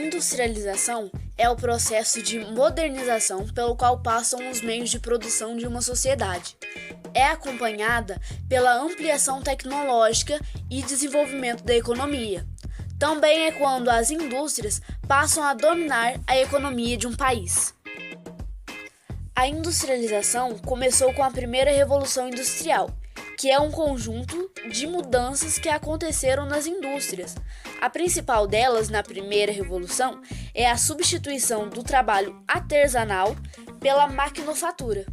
industrialização é o processo de modernização pelo qual passam os meios de produção de uma sociedade. É acompanhada pela ampliação tecnológica e desenvolvimento da economia. Também é quando as indústrias passam a dominar a economia de um país. A industrialização começou com a primeira Revolução Industrial, que é um conjunto de mudanças que aconteceram nas indústrias. A principal delas, na primeira revolução, é a substituição do trabalho artesanal pela maquinofatura.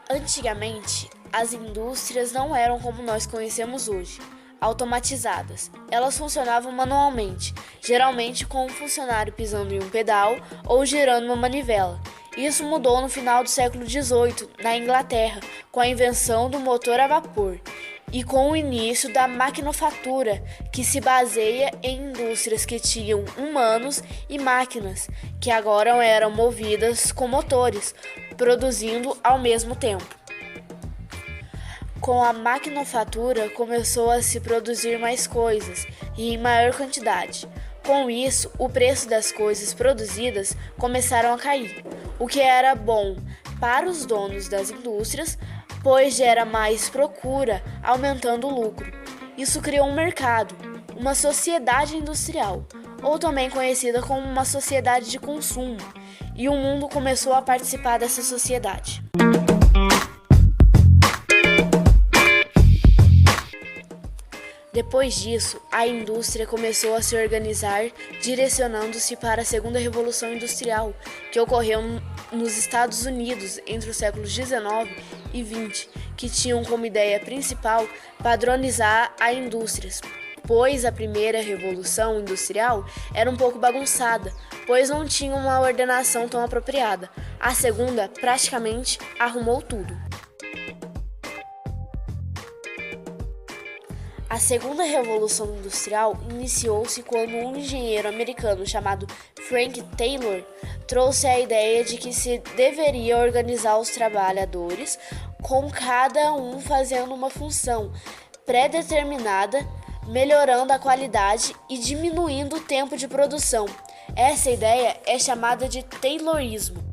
Antigamente, as indústrias não eram como nós conhecemos hoje, automatizadas. Elas funcionavam manualmente, geralmente com um funcionário pisando em um pedal ou girando uma manivela. Isso mudou no final do século XVIII, na Inglaterra, com a invenção do motor a vapor e com o início da maquinofatura, que se baseia em indústrias que tinham humanos e máquinas, que agora eram movidas com motores, produzindo ao mesmo tempo. Com a maquinofatura, começou a se produzir mais coisas e em maior quantidade. Com isso, o preço das coisas produzidas começaram a cair, o que era bom para os donos das indústrias, pois gera mais procura, aumentando o lucro. Isso criou um mercado, uma sociedade industrial, ou também conhecida como uma sociedade de consumo, e o mundo começou a participar dessa sociedade. Depois disso, a indústria começou a se organizar, direcionando-se para a segunda Revolução Industrial, que ocorreu nos Estados Unidos entre os séculos XIX e XX, que tinham como ideia principal padronizar as indústrias, pois a primeira Revolução Industrial era um pouco bagunçada, pois não tinha uma ordenação tão apropriada. A segunda praticamente arrumou tudo. A segunda Revolução Industrial iniciou-se quando um engenheiro americano chamado Frank Taylor trouxe a ideia de que se deveria organizar os trabalhadores, com cada um fazendo uma função pré-determinada, melhorando a qualidade e diminuindo o tempo de produção. Essa ideia é chamada de Taylorismo.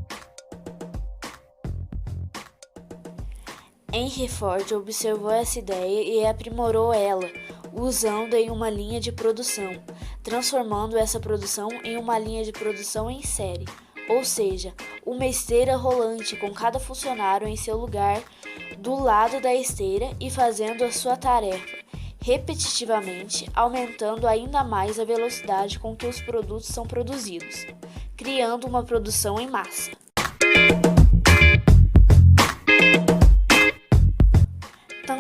Henry Ford observou essa ideia e aprimorou ela, usando em uma linha de produção, transformando essa produção em uma linha de produção em série, ou seja, uma esteira rolante com cada funcionário em seu lugar do lado da esteira e fazendo a sua tarefa, repetitivamente, aumentando ainda mais a velocidade com que os produtos são produzidos, criando uma produção em massa.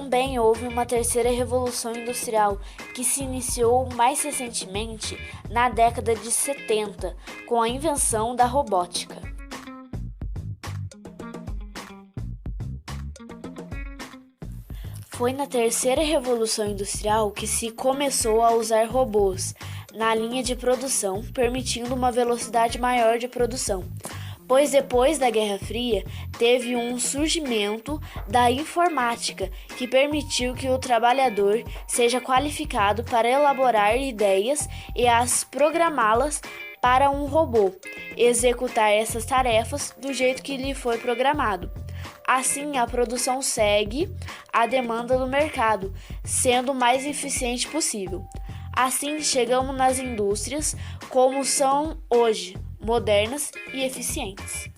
Também houve uma terceira revolução industrial, que se iniciou mais recentemente na década de 70, com a invenção da robótica. Foi na terceira revolução industrial que se começou a usar robôs na linha de produção, permitindo uma velocidade maior de produção. Pois depois da Guerra Fria, teve um surgimento da informática que permitiu que o trabalhador seja qualificado para elaborar ideias e as programá-las para um robô executar essas tarefas do jeito que lhe foi programado. Assim, a produção segue a demanda do mercado, sendo o mais eficiente possível. Assim, chegamos nas indústrias como são hoje, modernas e eficientes.